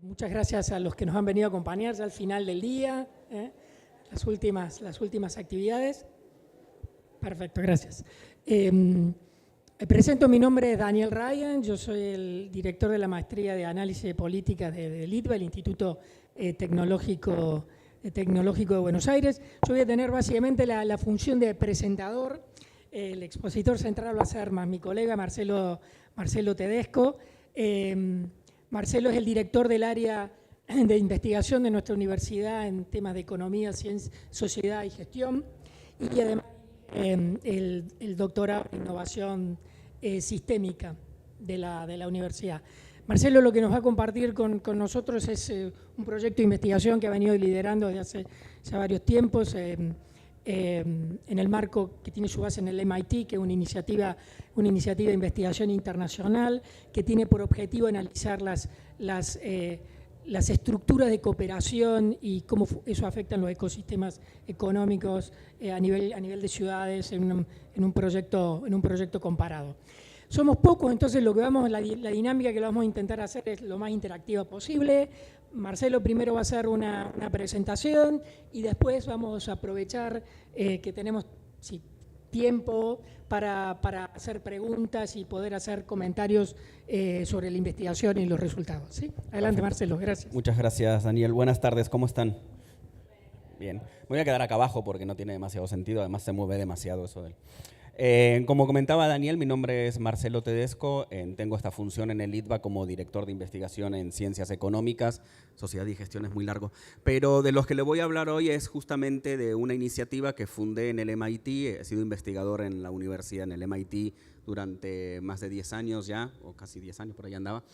Muchas gracias a los que nos han venido a acompañar ya al final del día, las últimas actividades. Perfecto, gracias. Presento, mi nombre es Daniel Ryan, yo soy el director de la Maestría de Análisis de Políticas del ITBA, el Instituto Tecnológico de Buenos Aires. Yo voy a tener básicamente la función de presentador. El expositor central va a ser mi colega Marcelo Tedesco. Marcelo es el director del área de investigación de nuestra universidad en temas de economía, ciencia, sociedad y gestión, y además el doctorado en innovación sistémica de la universidad. Marcelo lo que nos va a compartir con nosotros es un proyecto de investigación que ha venido liderando desde hace ya varios tiempos en el marco que tiene su base en el MIT, que es una iniciativa de investigación internacional que tiene por objetivo analizar las estructuras de cooperación y cómo eso afecta en los ecosistemas económicos a nivel de ciudades en un proyecto comparado. Somos pocos, entonces la dinámica que lo vamos a intentar hacer es lo más interactiva posible. Marcelo primero va a hacer una presentación y después vamos a aprovechar que tenemos tiempo para hacer preguntas y poder hacer comentarios sobre la investigación y los resultados. ¿Sí? Adelante, Marcelo, gracias. Muchas gracias, Daniel. Buenas tardes, ¿cómo están? Bien. Me voy a quedar acá abajo porque no tiene demasiado sentido, además se mueve demasiado eso de él. Como comentaba Daniel, mi nombre es Marcelo Tedesco, tengo esta función en el ITBA como director de investigación en ciencias económicas, sociedad y gestión es muy largo, pero de los que le voy a hablar hoy es justamente de una iniciativa que fundé en el MIT, he sido investigador en la universidad, en el MIT, durante más de 10 años ya, o casi 10 años, por ahí andaba.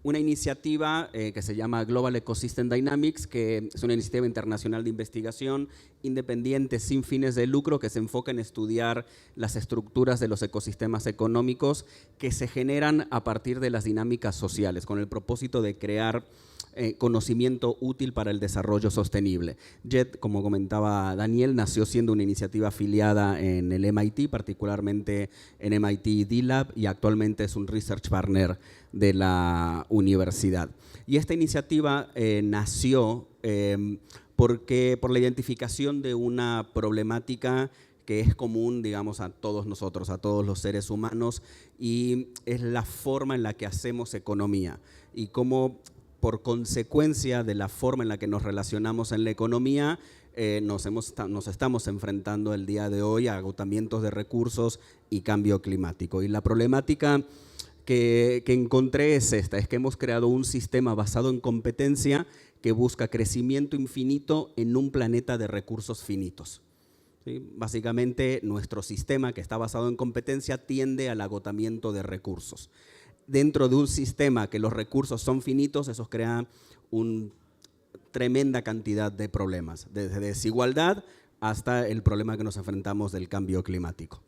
Una iniciativa que se llama Global Ecosystem Dynamics, que es una iniciativa internacional de investigación independiente sin fines de lucro que se enfoca en estudiar las estructuras de los ecosistemas económicos que se generan a partir de las dinámicas sociales, con el propósito de crear conocimiento útil para el desarrollo sostenible. JET, como comentaba Daniel, nació siendo una iniciativa afiliada en el MIT, particularmente en MIT D-Lab, y actualmente es un research partner de la universidad. Y esta iniciativa nació por la identificación de una problemática que es común, digamos, a todos nosotros, a todos los seres humanos, y es la forma en la que hacemos economía y cómo, por consecuencia de la forma en la que nos relacionamos en la economía, nos estamos enfrentando el día de hoy a agotamientos de recursos y cambio climático. Y la problemática que encontré es esta, es que hemos creado un sistema basado en competencia que busca crecimiento infinito en un planeta de recursos finitos. ¿Sí? Básicamente, nuestro sistema que está basado en competencia tiende al agotamiento de recursos. Dentro de un sistema que los recursos son finitos, eso crea una tremenda cantidad de problemas, desde desigualdad hasta el problema que nos enfrentamos del cambio climático.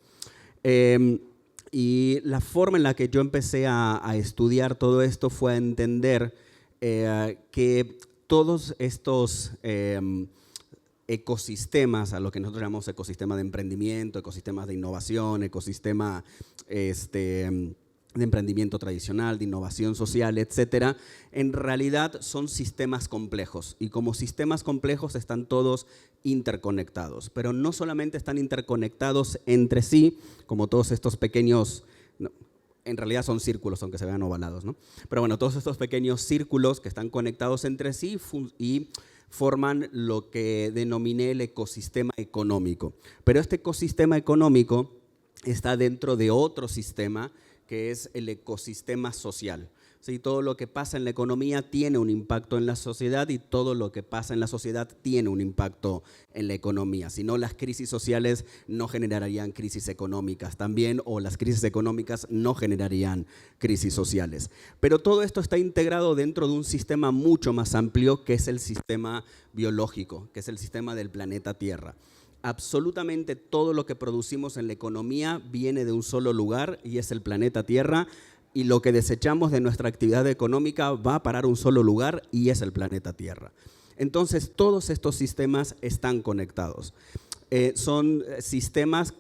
Y la forma en la que yo empecé a estudiar todo esto fue a entender que todos estos ecosistemas, a lo que nosotros llamamos ecosistema de emprendimiento, ecosistemas de innovación, ecosistema de emprendimiento tradicional, de innovación social, etcétera, en realidad son sistemas complejos y como sistemas complejos están todos interconectados, pero no solamente están interconectados entre sí, como todos estos pequeños, no, en realidad son círculos, aunque se vean ovalados, ¿no? Pero bueno, todos estos pequeños círculos que están conectados entre sí y forman lo que denominé el ecosistema económico. Pero este ecosistema económico está dentro de otro sistema que es el ecosistema social. ¿Sí? Todo lo que pasa en la economía tiene un impacto en la sociedad y todo lo que pasa en la sociedad tiene un impacto en la economía. Si no, las crisis sociales no generarían crisis económicas también, o las crisis económicas no generarían crisis sociales. Pero todo esto está integrado dentro de un sistema mucho más amplio que es el sistema biológico, que es el sistema del planeta Tierra. Absolutamente todo lo que producimos en la economía viene de un solo lugar y es el planeta Tierra, y lo que desechamos de nuestra actividad económica va a parar a un solo lugar y es el planeta Tierra. Entonces, todos estos sistemas están conectados. son sistemas,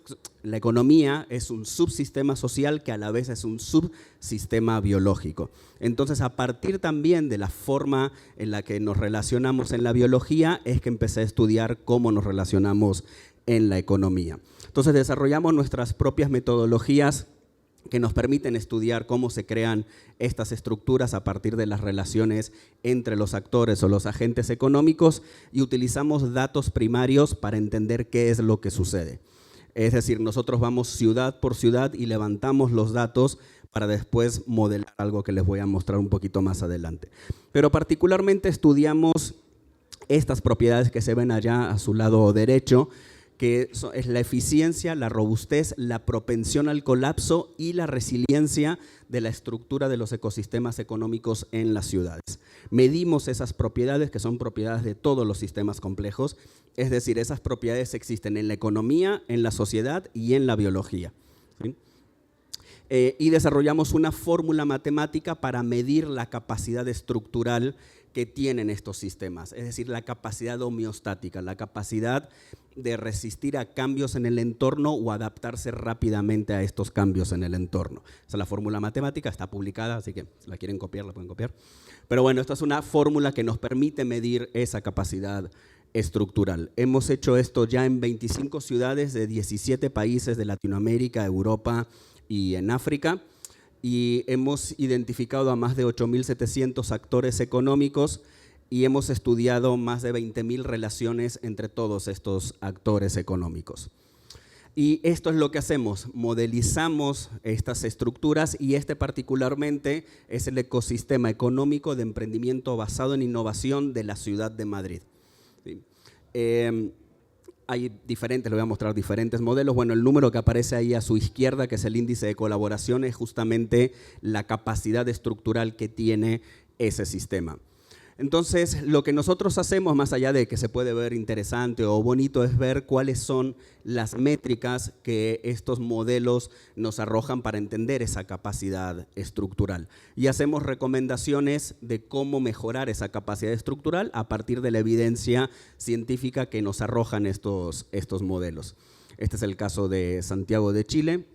la economía es un subsistema social que a la vez es un subsistema biológico. Entonces, a partir también de la forma en la que nos relacionamos en la biología, es que empecé a estudiar cómo nos relacionamos en la economía. Entonces, desarrollamos nuestras propias metodologías que nos permiten estudiar cómo se crean estas estructuras a partir de las relaciones entre los actores o los agentes económicos, y utilizamos datos primarios para entender qué es lo que sucede. Es decir, nosotros vamos ciudad por ciudad y levantamos los datos para después modelar algo que les voy a mostrar un poquito más adelante. Pero particularmente estudiamos estas propiedades que se ven allá a su lado derecho, que es la eficiencia, la robustez, la propensión al colapso y la resiliencia de la estructura de los ecosistemas económicos en las ciudades. Medimos esas propiedades, que son propiedades de todos los sistemas complejos, es decir, esas propiedades existen en la economía, en la sociedad y en la biología, ¿sí? Y desarrollamos una fórmula matemática para medir la capacidad estructural que tienen estos sistemas, es decir, la capacidad homeostática, la capacidad de resistir a cambios en el entorno o adaptarse rápidamente a estos cambios en el entorno. Esa es la fórmula matemática, está publicada, así que si la quieren copiar, la pueden copiar. Pero bueno, esta es una fórmula que nos permite medir esa capacidad estructural. Hemos hecho esto ya en 25 ciudades de 17 países de Latinoamérica, Europa y en África. Y hemos identificado a más de 8.700 actores económicos y hemos estudiado más de 20.000 relaciones entre todos estos actores económicos. Y esto es lo que hacemos, modelizamos estas estructuras, y este particularmente es el ecosistema económico de emprendimiento basado en innovación de la ciudad de Madrid. ¿Sí? Hay diferentes, les voy a mostrar diferentes modelos. Bueno, el número que aparece ahí a su izquierda, que es el índice de colaboración, es justamente la capacidad estructural que tiene ese sistema. Entonces, lo que nosotros hacemos, más allá de que se puede ver interesante o bonito, es ver cuáles son las métricas que estos modelos nos arrojan para entender esa capacidad estructural. Y hacemos recomendaciones de cómo mejorar esa capacidad estructural a partir de la evidencia científica que nos arrojan estos modelos. Este es el caso de Santiago de Chile.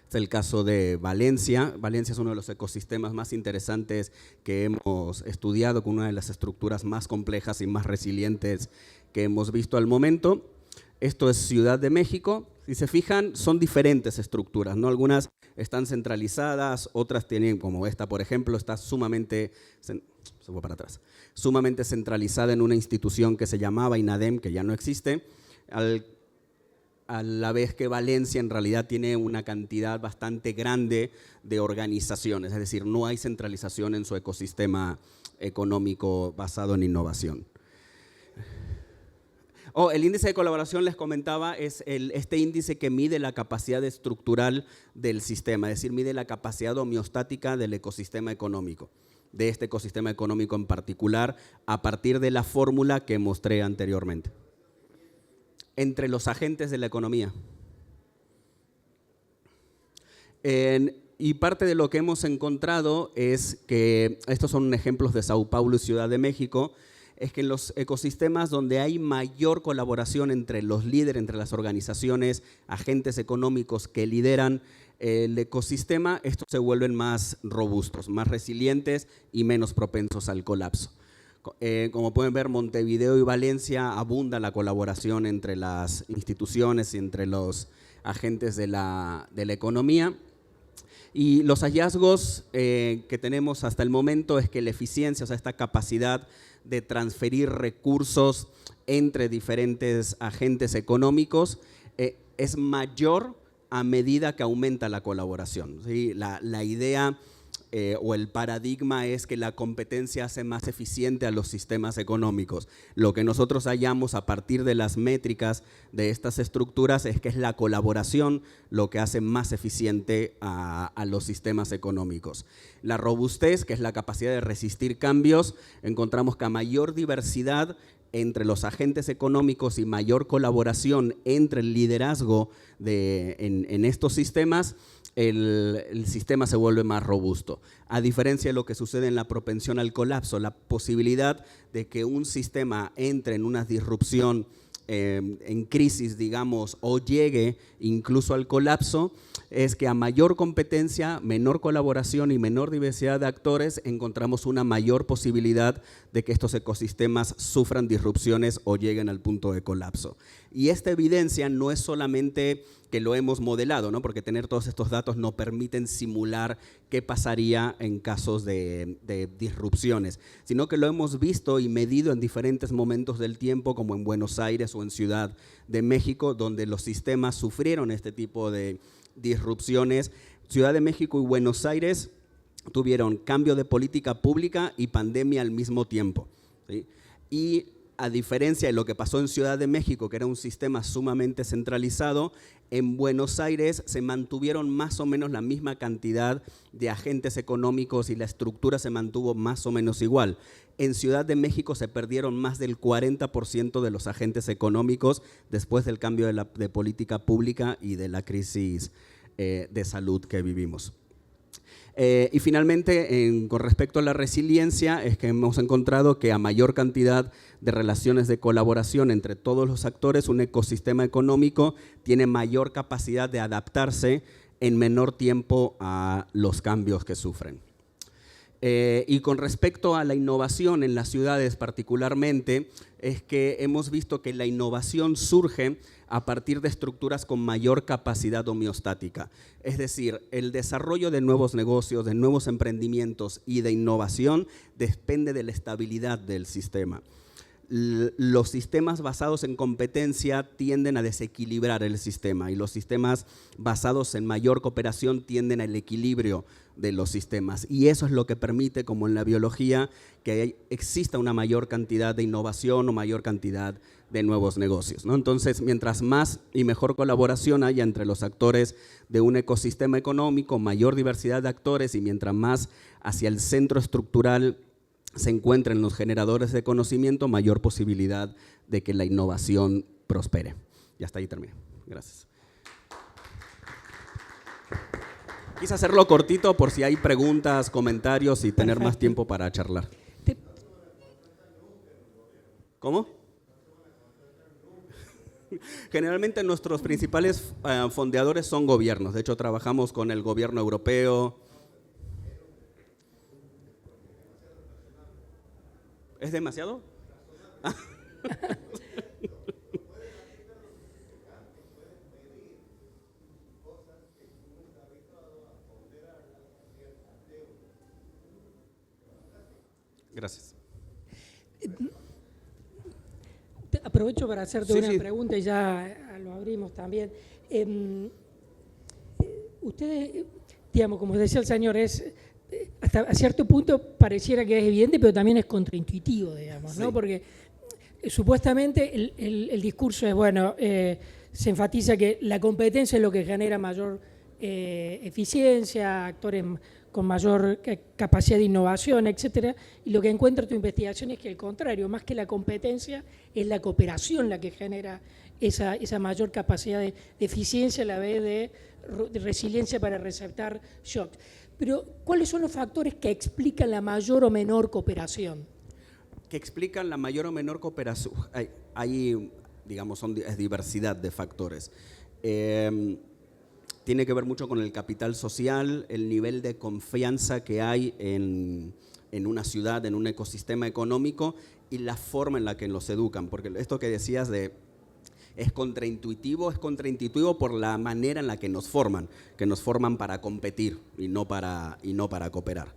Es el caso de Valencia. Valencia es uno de los ecosistemas más interesantes que hemos estudiado, con una de las estructuras más complejas y más resilientes que hemos visto al momento. Esto es Ciudad de México. Si se fijan, son diferentes estructuras, ¿no? Algunas están centralizadas, otras tienen, como esta, por ejemplo, está sumamente centralizada en una institución que se llamaba INADEM, que ya no existe, a la vez que Valencia en realidad tiene una cantidad bastante grande de organizaciones, es decir, no hay centralización en su ecosistema económico basado en innovación. El índice de colaboración, les comentaba, es este índice que mide la capacidad estructural del sistema, es decir, mide la capacidad homeostática del ecosistema económico, de este ecosistema económico en particular, a partir de la fórmula que mostré anteriormente. Entre los agentes de la economía. Y parte de lo que hemos encontrado es que, estos son ejemplos de Sao Paulo y Ciudad de México, es que en los ecosistemas donde hay mayor colaboración entre los líderes, entre las organizaciones, agentes económicos que lideran el ecosistema, estos se vuelven más robustos, más resilientes y menos propensos al colapso. Como pueden ver, Montevideo y Valencia abunda la colaboración entre las instituciones y entre los agentes de la economía. Y los hallazgos que tenemos hasta el momento es que la eficiencia, o sea, esta capacidad de transferir recursos entre diferentes agentes económicos es mayor a medida que aumenta la colaboración, ¿sí? La idea o el paradigma es que la competencia hace más eficiente a los sistemas económicos. Lo que nosotros hallamos a partir de las métricas de estas estructuras es que es la colaboración lo que hace más eficiente a los sistemas económicos. La robustez, que es la capacidad de resistir cambios, encontramos que a mayor diversidad entre los agentes económicos y mayor colaboración entre el liderazgo en estos sistemas, el sistema se vuelve más robusto. A diferencia de lo que sucede en la propensión al colapso, la posibilidad de que un sistema entre en una disrupción en crisis, digamos, o llegue incluso al colapso, es que a mayor competencia, menor colaboración y menor diversidad de actores, encontramos una mayor posibilidad de que estos ecosistemas sufran disrupciones o lleguen al punto de colapso. Y esta evidencia no es solamente que lo hemos modelado, ¿no? Porque tener todos estos datos nos permiten simular qué pasaría en casos de disrupciones, sino que lo hemos visto y medido en diferentes momentos del tiempo, como en Buenos Aires o en Ciudad de México, donde los sistemas sufrieron este tipo de disrupciones. Ciudad de México y Buenos Aires tuvieron cambio de política pública y pandemia al mismo tiempo, ¿sí? Y a diferencia de lo que pasó en Ciudad de México, que era un sistema sumamente centralizado, en Buenos Aires se mantuvieron más o menos la misma cantidad de agentes económicos y la estructura se mantuvo más o menos igual. En Ciudad de México se perdieron más del 40% de los agentes económicos después del cambio de política pública y de la crisis de salud que vivimos. Y finalmente, con respecto a la resiliencia, es que hemos encontrado que a mayor cantidad de relaciones de colaboración entre todos los actores, un ecosistema económico tiene mayor capacidad de adaptarse en menor tiempo a los cambios que sufren. Y con respecto a la innovación en las ciudades particularmente, es que hemos visto que la innovación surge a partir de estructuras con mayor capacidad homeostática. Es decir, el desarrollo de nuevos negocios, de nuevos emprendimientos y de innovación depende de la estabilidad del sistema. Los sistemas basados en competencia tienden a desequilibrar el sistema y los sistemas basados en mayor cooperación tienden al equilibrio de los sistemas. Y eso es lo que permite, como en la biología, que exista una mayor cantidad de innovación o mayor cantidad de nuevos negocios, ¿no? Entonces, mientras más y mejor colaboración haya entre los actores de un ecosistema económico, mayor diversidad de actores y mientras más hacia el centro estructural se encuentren los generadores de conocimiento, mayor posibilidad de que la innovación prospere. Y hasta ahí termino. Gracias. Quise hacerlo cortito por si hay preguntas, comentarios y tener más tiempo para charlar. ¿Cómo? Generalmente nuestros principales fondeadores son gobiernos. De hecho, trabajamos con el gobierno europeo. ¿Es demasiado? Gracias. Aprovecho para hacerte una Sí. pregunta y ya lo abrimos también. Ustedes, digamos, como decía el señor, hasta a cierto punto pareciera que es evidente, pero también es contraintuitivo, digamos, ¿no? Sí. Porque supuestamente el discurso es, bueno, se enfatiza que la competencia es lo que genera mayor eficiencia, actores con mayor capacidad de innovación, etcétera, y lo que encuentra tu investigación es que al contrario, más que la competencia, es la cooperación la que genera esa mayor capacidad de eficiencia a la vez de resiliencia para receptar shocks. Pero, ¿cuáles son los factores que explican la mayor o menor cooperación? Que explican la mayor o menor cooperación. Hay digamos, es diversidad de factores. Tiene que ver mucho con el capital social, el nivel de confianza que hay en una ciudad, en un ecosistema económico y la forma en la que los educan. Porque esto que decías es contraintuitivo por la manera en la que nos forman para competir y no para cooperar.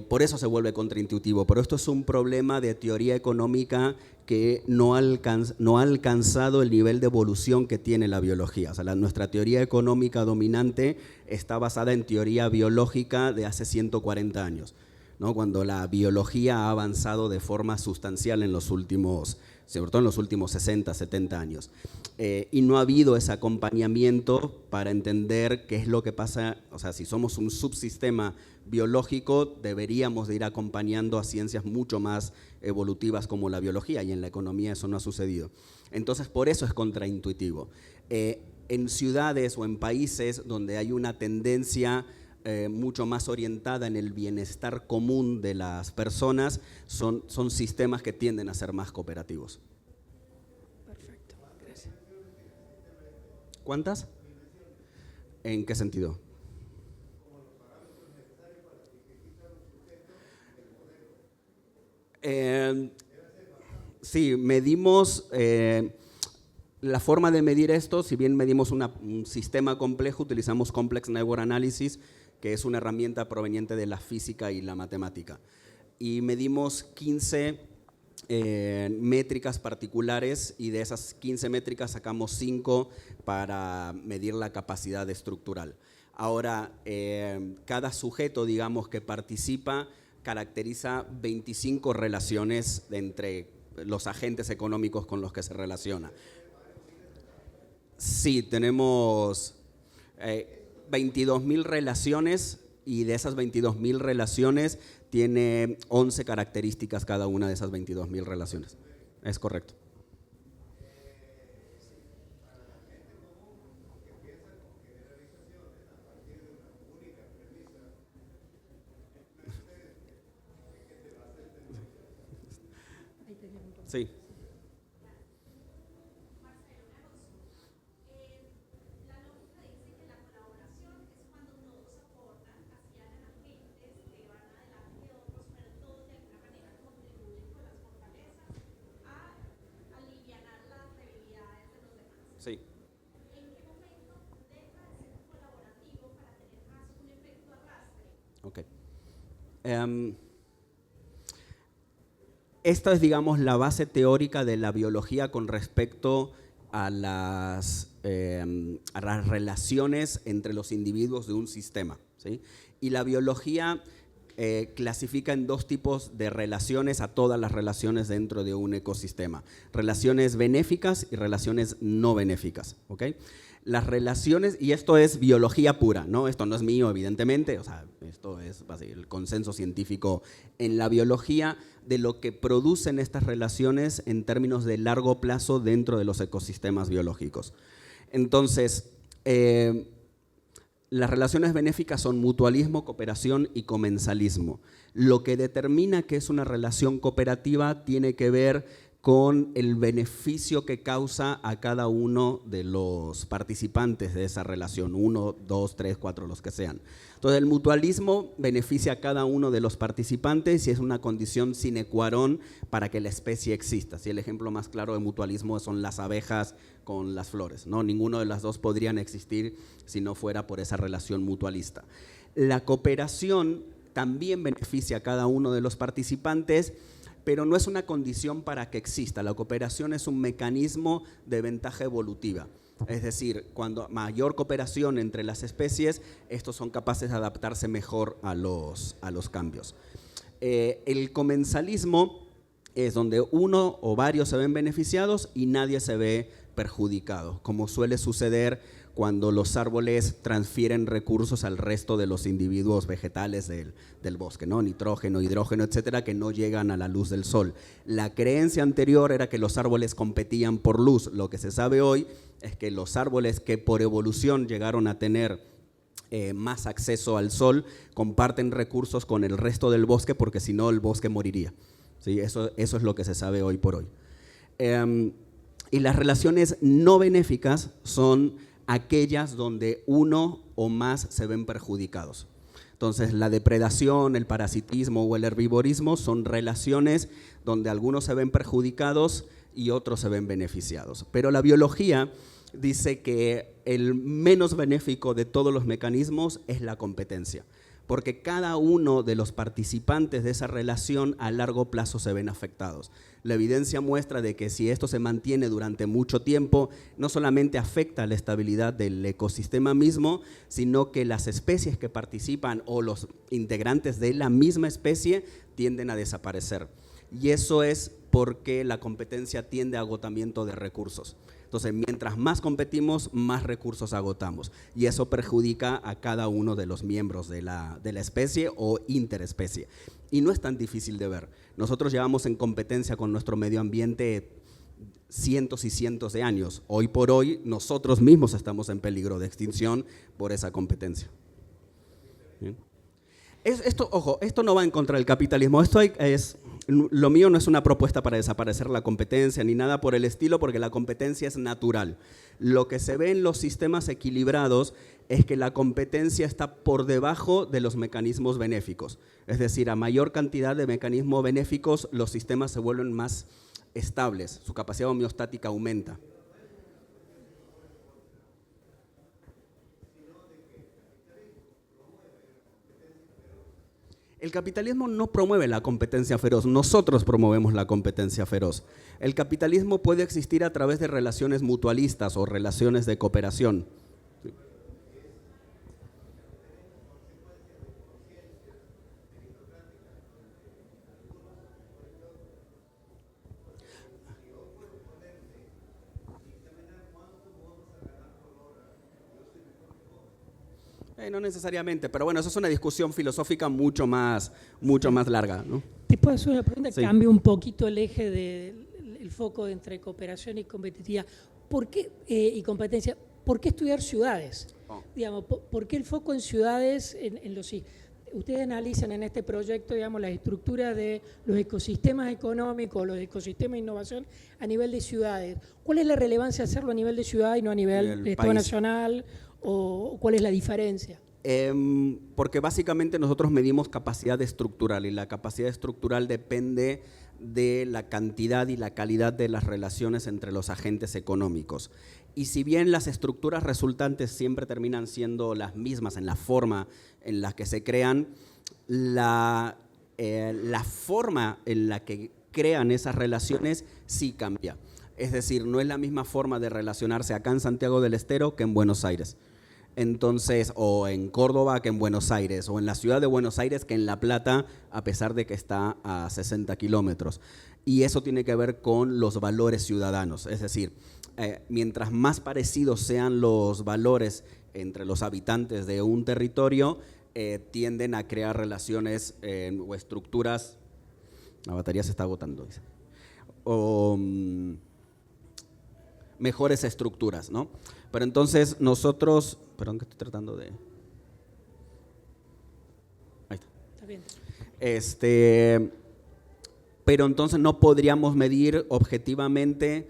Por eso se vuelve contraintuitivo, pero esto es un problema de teoría económica que no ha alcanzado el nivel de evolución que tiene la biología. O sea, nuestra teoría económica dominante está basada en teoría biológica de hace 140 años, ¿no? Cuando la biología ha avanzado de forma sustancial sobre todo en los últimos 60, 70 años. Y no ha habido ese acompañamiento para entender qué es lo que pasa. O sea, si somos un subsistema biológico, deberíamos de ir acompañando a ciencias mucho más evolutivas como la biología, y en la economía eso no ha sucedido. Entonces, por eso es contraintuitivo. En ciudades o en países donde hay una tendencia mucho más orientada en el bienestar común de las personas, son sistemas que tienden a ser más cooperativos. Perfecto. ¿Cuántas? ¿En qué sentido? Sí, medimos, la forma de medir esto, si bien medimos un sistema complejo, utilizamos Complex Network Analysis, que es una herramienta proveniente de la física y la matemática. Y medimos 15 métricas particulares y de esas 15 métricas sacamos 5 para medir la capacidad estructural. Ahora, cada sujeto, digamos, que participa caracteriza 25 relaciones entre los agentes económicos con los que se relaciona. Sí, tenemos 22.000 relaciones y de esas 22.000 relaciones tiene 11 características cada una de esas 22.000 relaciones. Es correcto. Sí. Sí. Ok. Esta es, digamos, la base teórica de la biología con respecto a las relaciones entre los individuos de un sistema, ¿sí? Y la biología clasifica en dos tipos de relaciones a todas las relaciones dentro de un ecosistema. Relaciones benéficas y relaciones no benéficas, ¿ok? Las relaciones, y esto es biología pura, ¿no? Esto no es mío, evidentemente, o sea, esto es el consenso científico en la biología de lo que producen estas relaciones en términos de largo plazo dentro de los ecosistemas biológicos. Entonces, las relaciones benéficas son mutualismo, cooperación y comensalismo. Lo que determina que es una relación cooperativa tiene que ver con el beneficio que causa a cada uno de los participantes de esa relación, 1, 2, 3, 4, los que sean. Entonces, el mutualismo beneficia a cada uno de los participantes y es una condición sine qua non para que la especie exista. ¿Sí? El ejemplo más claro de mutualismo son las abejas con las flores, ¿no? Ninguno de las dos podrían existir si no fuera por esa relación mutualista. La cooperación también beneficia a cada uno de los participantes, pero no es una condición para que exista. La cooperación es un mecanismo de ventaja evolutiva. Es decir, cuando mayor cooperación entre las especies, estos son capaces de adaptarse mejor a los cambios. El comensalismo es donde uno o varios se ven beneficiados y nadie se ve perjudicado, como suele suceder cuando los árboles transfieren recursos al resto de los individuos vegetales del bosque, ¿no? Nitrógeno, hidrógeno, etcétera, que no llegan a la luz del sol. La creencia anterior era que los árboles competían por luz. Lo que se sabe hoy es que los árboles que por evolución llegaron a tener más acceso al sol comparten recursos con el resto del bosque porque si no el bosque moriría. ¿Sí? Eso es lo que se sabe hoy por hoy. Y las relaciones no benéficas son aquellas donde uno o más se ven perjudicados. Entonces, la depredación, el parasitismo o el herbivorismo son relaciones donde algunos se ven perjudicados y otros se ven beneficiados. Pero la biología dice que el menos benéfico de todos los mecanismos es la competencia, porque cada uno de los participantes de esa relación a largo plazo se ven afectados. La evidencia muestra de que si esto se mantiene durante mucho tiempo, no solamente afecta la estabilidad del ecosistema mismo, sino que las especies que participan o los integrantes de la misma especie tienden a desaparecer. Y eso es porque la competencia tiende a agotamiento de recursos. Entonces, mientras más competimos, más recursos agotamos. Y eso perjudica a cada uno de los miembros de la especie o interespecie. Y no es tan difícil de ver. Nosotros llevamos en competencia con nuestro medio ambiente cientos y cientos de años. Hoy por hoy, nosotros mismos estamos en peligro de extinción por esa competencia. ¿Bien? Esto, ojo, esto no va en contra del capitalismo. Esto es Lo mío no es una propuesta para desaparecer la competencia ni nada por el estilo, porque la competencia es natural. Lo que se ve en los sistemas equilibrados es que la competencia está por debajo de los mecanismos benéficos. Es decir, a mayor cantidad de mecanismos benéficos, los sistemas se vuelven más estables, su capacidad homeostática aumenta. El capitalismo no promueve la competencia feroz, nosotros promovemos la competencia feroz. El capitalismo puede existir a través de relaciones mutualistas o relaciones de cooperación. No necesariamente, pero bueno, eso es una discusión filosófica mucho más larga, ¿no? Te puedo hacer una pregunta, Sí. cambia un poquito el eje del foco entre cooperación y competitividad. ¿Por qué, y competencia? ¿Por qué estudiar ciudades? Oh. Digamos, ¿por qué el foco en ciudades? Ustedes analizan en este proyecto, digamos, la estructura de los ecosistemas económicos, los ecosistemas de innovación a nivel de ciudades. ¿Cuál es la relevancia de hacerlo a nivel de ciudad y no a nivel de Estado nacional? ¿O cuál es la diferencia? Porque básicamente nosotros medimos capacidad estructural y la capacidad estructural depende de la cantidad y la calidad de las relaciones entre los agentes económicos. Y si bien las estructuras resultantes siempre terminan siendo las mismas en la forma en la que se crean, la forma en la que crean esas relaciones sí cambia. Es decir, no es la misma forma de relacionarse acá en Santiago del Estero que en Buenos Aires. Entonces, o en Córdoba que en Buenos Aires, o en la ciudad de Buenos Aires que en La Plata, a pesar de que está a 60 kilómetros. Y eso tiene que ver con los valores ciudadanos. Es decir, mientras más parecidos sean los valores entre los habitantes de un territorio, tienden a crear relaciones o estructuras. La batería se está agotando, dice. O mejores estructuras, ¿no? Pero entonces nosotros, perdón que estoy tratando de... Ahí está. Está bien. Pero entonces no podríamos medir objetivamente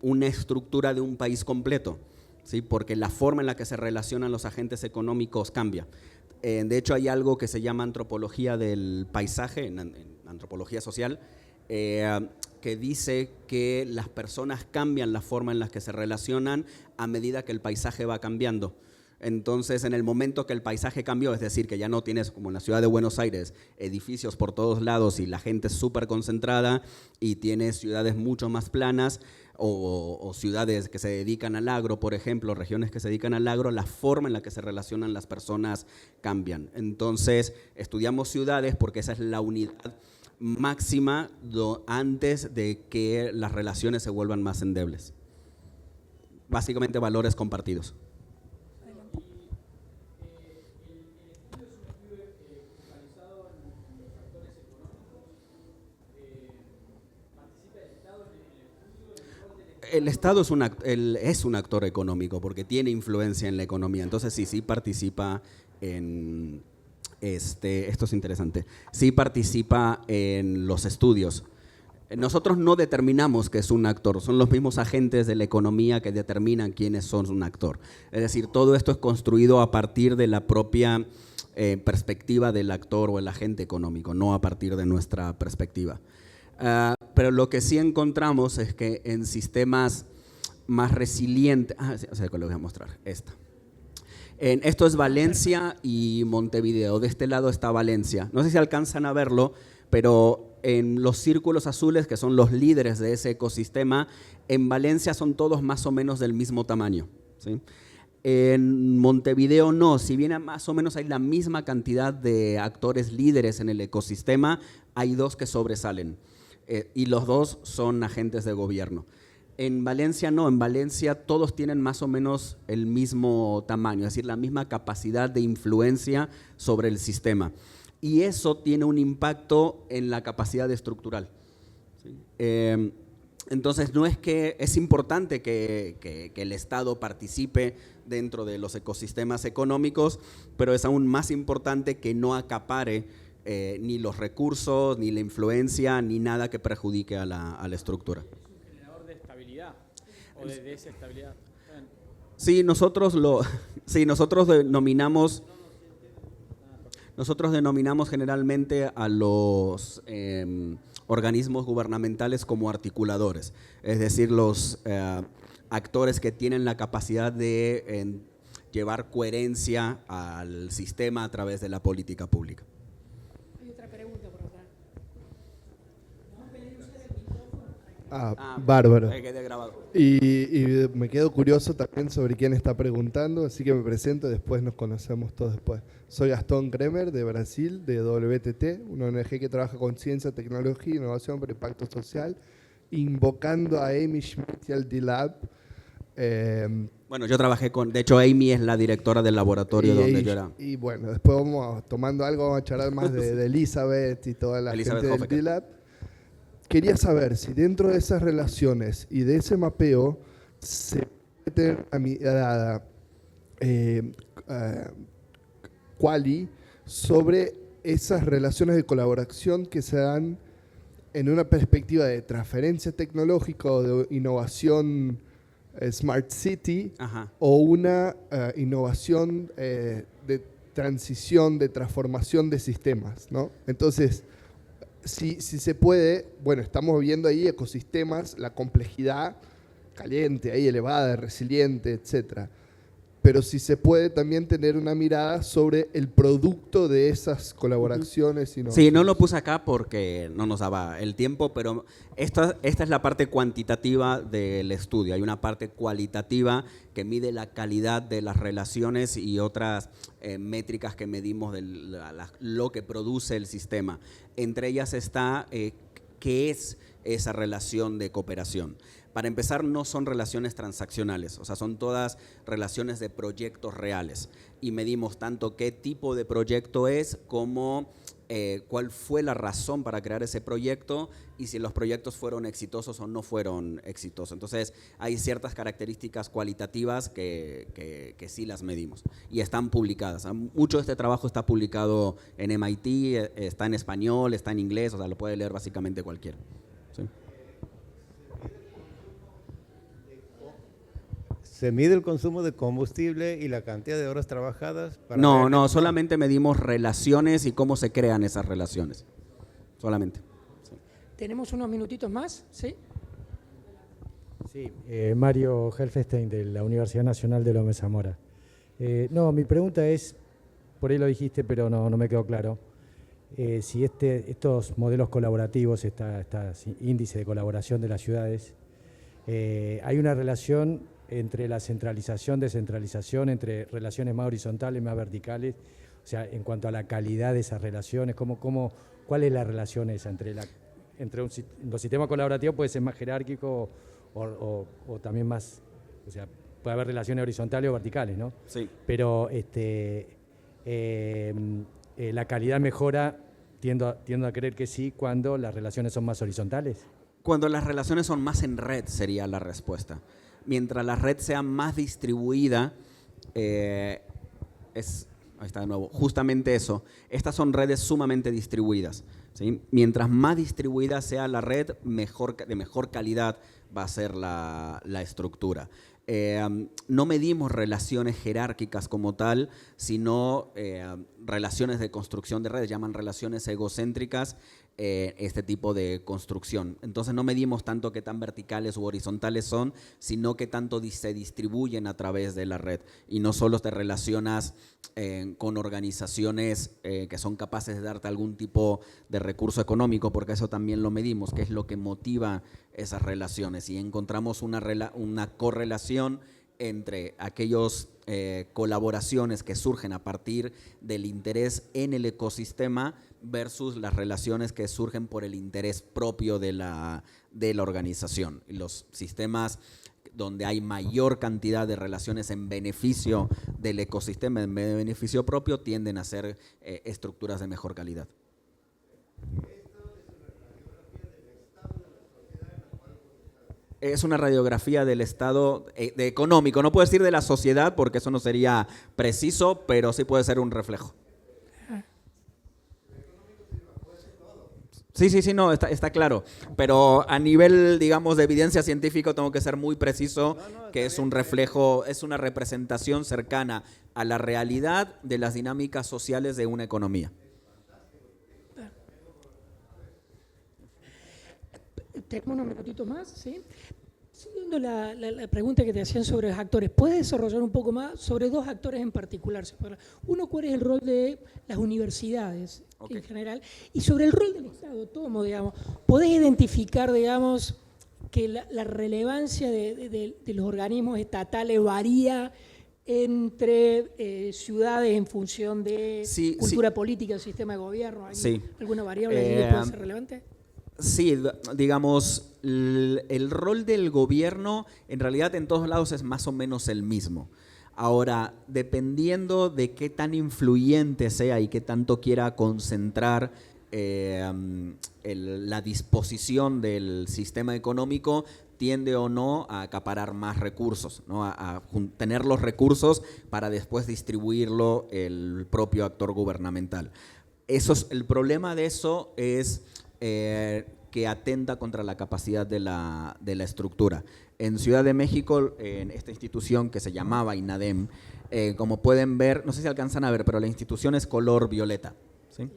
una estructura de un país completo, ¿sí? Porque la forma en la que se relacionan los agentes económicos cambia. De hecho, hay algo que se llama antropología del paisaje, en antropología social, que dice que las personas cambian la forma en la que se relacionan a medida que el paisaje va cambiando. Entonces, en el momento que el paisaje cambió, es decir, que ya no tienes, como en la ciudad de Buenos Aires, edificios por todos lados y la gente es súper concentrada y tienes ciudades mucho más planas o ciudades que se dedican al agro, por ejemplo, regiones que se dedican al agro, la forma en la que se relacionan las personas cambian. Entonces, estudiamos ciudades porque esa es la unidad máxima antes de que las relaciones se vuelvan más endebles. Básicamente valores compartidos. El Estado es un actor económico porque tiene influencia en la economía, entonces sí participa en, esto es interesante, sí participa en los estudios. Nosotros no determinamos que es un actor, son los mismos agentes de la economía que determinan quiénes son un actor. Es decir, todo esto es construido a partir de la propia perspectiva del actor o el agente económico, no a partir de nuestra perspectiva. Pero lo que sí encontramos es que en sistemas más resilientes, lo voy a mostrar, esto es Valencia y Montevideo, de este lado está Valencia, no sé si alcanzan a verlo, pero en los círculos azules, que son los líderes de ese ecosistema, en Valencia son todos más o menos del mismo tamaño, ¿sí? En Montevideo no, si bien más o menos hay la misma cantidad de actores líderes en el ecosistema, hay dos que sobresalen. Y los dos son agentes de gobierno. En Valencia no, en Valencia todos tienen más o menos el mismo tamaño, es decir, la misma capacidad de influencia sobre el sistema. Y eso tiene un impacto en la capacidad estructural. ¿Sí? Entonces, no es que es importante que el Estado participe dentro de los ecosistemas económicos, pero es aún más importante que no acapare ni los recursos, ni la influencia, ni nada que perjudique a la estructura. ¿Es un generador de estabilidad o de desestabilidad? Sí, nosotros denominamos generalmente a los organismos gubernamentales como articuladores, es decir, los actores que tienen la capacidad de llevar coherencia al sistema a través de la política pública. Hay otra pregunta por acá. Bárbaro. Quede grabado. Y me quedo curioso también sobre quién está preguntando, así que me presento, después nos conocemos todos después. Soy Gastón Kremer, de Brasil, de WTT, una ONG que trabaja con ciencia, tecnología e innovación por impacto social, invocando a Amy Schmidt y al D-Lab. Bueno, yo trabajé de hecho Amy es la directora del laboratorio donde yo era. Y bueno, después tomando algo, vamos a charlar más de Elizabeth y toda la Elizabeth gente del Hoffecker. D-Lab. Quería saber si dentro de esas relaciones y de ese mapeo se puede tener una mirada quali sobre esas relaciones de colaboración que se dan en una perspectiva de transferencia tecnológica o de innovación Smart City. Ajá. O una innovación de transición, de transformación de sistemas, ¿no? Entonces, si se puede, bueno, estamos viendo ahí ecosistemas, la complejidad caliente, ahí elevada, resiliente, etcétera. Pero si se puede también tener una mirada sobre el producto de esas colaboraciones. Sí, no lo puse acá porque no nos daba el tiempo, pero esta es la parte cuantitativa del estudio. Hay una parte cualitativa que mide la calidad de las relaciones y otras métricas que medimos de lo que produce el sistema. Entre ellas está qué es esa relación de cooperación. Para empezar, no son relaciones transaccionales, o sea, son todas relaciones de proyectos reales. Y medimos tanto qué tipo de proyecto es como cuál fue la razón para crear ese proyecto y si los proyectos fueron exitosos o no fueron exitosos. Entonces, hay ciertas características cualitativas que sí las medimos y están publicadas. Mucho de este trabajo está publicado en MIT, está en español, está en inglés, o sea, lo puede leer básicamente cualquiera. ¿Sí? ¿Se mide el consumo de combustible y la cantidad de horas trabajadas? No, solamente medimos relaciones y cómo se crean esas relaciones. Solamente. Sí. ¿Tenemos unos minutitos más? ¿Sí? Sí, Mario Helfestein de la Universidad Nacional de Loma de Zamora. Mi pregunta es, por ahí lo dijiste, pero no me quedó claro, si estos modelos colaborativos, este índice de colaboración de las ciudades, hay una relación entre la centralización, descentralización, entre relaciones más horizontales, más verticales, o sea, en cuanto a la calidad de esas relaciones, ¿cuál es la relación esa entre los sistemas colaborativos? Puede ser más jerárquico o también más, o sea, puede haber relaciones horizontales o verticales, ¿no? Sí. Pero la calidad mejora, tiendo a creer que sí, cuando las relaciones son más horizontales. Cuando las relaciones son más en red sería la respuesta. Mientras la red sea más distribuida, ahí está de nuevo, justamente eso. Estas son redes sumamente distribuidas, ¿sí? Mientras más distribuida sea la red, de mejor calidad va a ser la estructura. No medimos relaciones jerárquicas como tal, sino relaciones de construcción de redes, llaman relaciones egocéntricas, este tipo de construcción. Entonces no medimos tanto qué tan verticales u horizontales son, sino qué tanto se distribuyen a través de la red. Y no solo te relacionas con organizaciones que son capaces de darte algún tipo de recurso económico, porque eso también lo medimos, qué es lo que motiva esas relaciones. Y encontramos una correlación entre aquellas colaboraciones que surgen a partir del interés en el ecosistema versus las relaciones que surgen por el interés propio de la organización. Y los sistemas donde hay mayor cantidad de relaciones en beneficio del ecosistema, en beneficio propio, tienden a ser estructuras de mejor calidad. Es una radiografía del estado económico, no puedo decir de la sociedad porque eso no sería preciso, pero sí puede ser un reflejo. Sí, no, está claro. Pero a nivel, digamos, de evidencia científica tengo que ser muy preciso que es un reflejo, es una representación cercana a la realidad de las dinámicas sociales de una economía. Tenemos unos minutitos más, ¿sí? Siguiendo la pregunta que te hacían sobre los actores, ¿puedes desarrollar un poco más sobre dos actores en particular? Uno, ¿cuál es el rol de las universidades en general? Y sobre el rol del Estado, digamos, ¿podés identificar, digamos, que la relevancia de los organismos estatales varía entre ciudades en función de cultura política, sistema de gobierno? ¿Hay alguna variable allí que puede ser relevante? Sí, digamos, el rol del gobierno en realidad en todos lados es más o menos el mismo. Ahora, dependiendo de qué tan influyente sea y qué tanto quiera concentrar la disposición del sistema económico, tiende o no a acaparar más recursos, ¿no? a tener los recursos para después distribuirlo el propio actor gubernamental. El problema de eso es que atenta contra la capacidad de la estructura. En Ciudad de México, en esta institución que se llamaba INADEM, como pueden ver, no sé si alcanzan a ver, pero la institución es color violeta, ¿sí?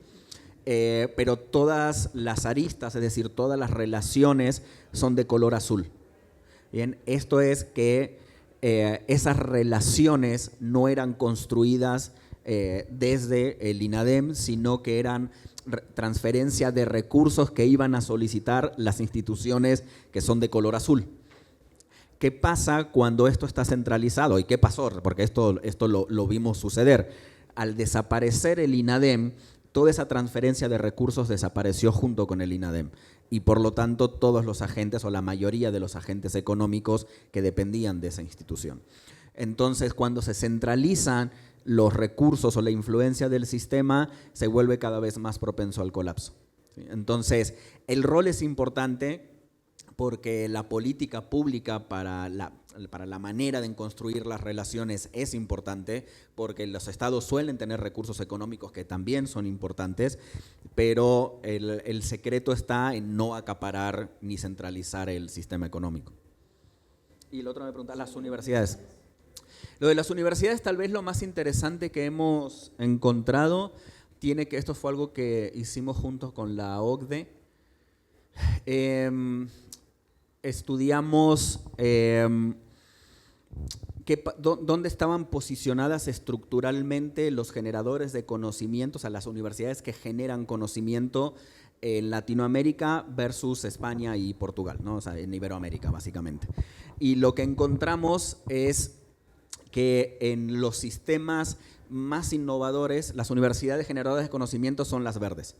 Pero todas las aristas, es decir, todas las relaciones son de color azul. Bien, esto es que esas relaciones no eran construidas desde el INADEM, sino que eran transferencia de recursos que iban a solicitar las instituciones que son de color azul. ¿Qué pasa cuando esto está centralizado? ¿Y qué pasó? Porque esto lo vimos suceder. Al desaparecer el INADEM, toda esa transferencia de recursos desapareció junto con el INADEM. Y por lo tanto, todos los agentes o la mayoría de los agentes económicos que dependían de esa institución. Entonces, cuando se centralizan los recursos o la influencia del sistema, se vuelve cada vez más propenso al colapso. Entonces, el rol es importante porque la política pública para la manera de construir las relaciones es importante, porque los estados suelen tener recursos económicos que también son importantes, pero el secreto está en no acaparar ni centralizar el sistema económico. Y el otro me pregunta, las universidades. Lo de las universidades, tal vez lo más interesante que hemos encontrado, esto fue algo que hicimos juntos con la OCDE. Estudiamos dónde estaban posicionadas estructuralmente los generadores de conocimientos, a las universidades que generan conocimiento en Latinoamérica versus España y Portugal, ¿no? O sea, en Iberoamérica, básicamente. Y lo que encontramos es que en los sistemas más innovadores, las universidades generadoras de conocimiento son las verdes.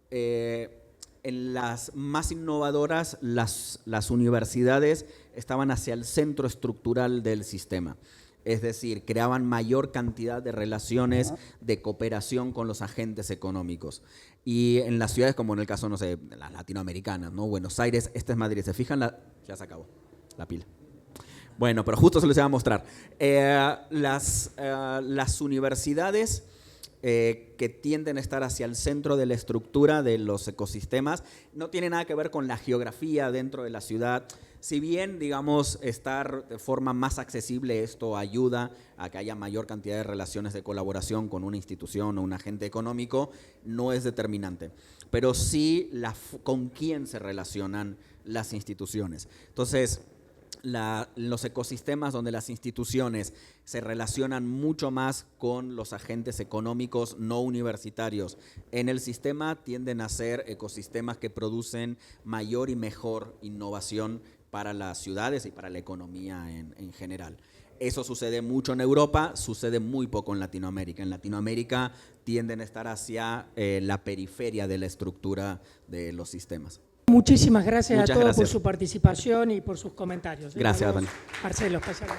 En las más innovadoras, las universidades estaban hacia el centro estructural del sistema. Es decir, creaban mayor cantidad de relaciones de cooperación con los agentes económicos. Y en las ciudades, como en el caso, no sé, de las latinoamericanas, ¿no? Buenos Aires, este es Madrid. ¿Se fijan? Ya se acabó la pila. Bueno, pero justo se les iba a mostrar. Las universidades que tienden a estar hacia el centro de la estructura de los ecosistemas no tienen nada que ver con la geografía dentro de la ciudad. Si bien, digamos, estar de forma más accesible, esto ayuda a que haya mayor cantidad de relaciones de colaboración con una institución o un agente económico, no es determinante. Pero sí con quién se relacionan las instituciones. Entonces, los ecosistemas donde las instituciones se relacionan mucho más con los agentes económicos no universitarios en el sistema tienden a ser ecosistemas que producen mayor y mejor innovación para las ciudades y para la economía en general. Eso sucede mucho en Europa, sucede muy poco en Latinoamérica. En Latinoamérica tienden a estar hacia la periferia de la estructura de los sistemas. Muchísimas gracias a todos por su participación y por sus comentarios. Gracias, Dani. Marcelo, pásale.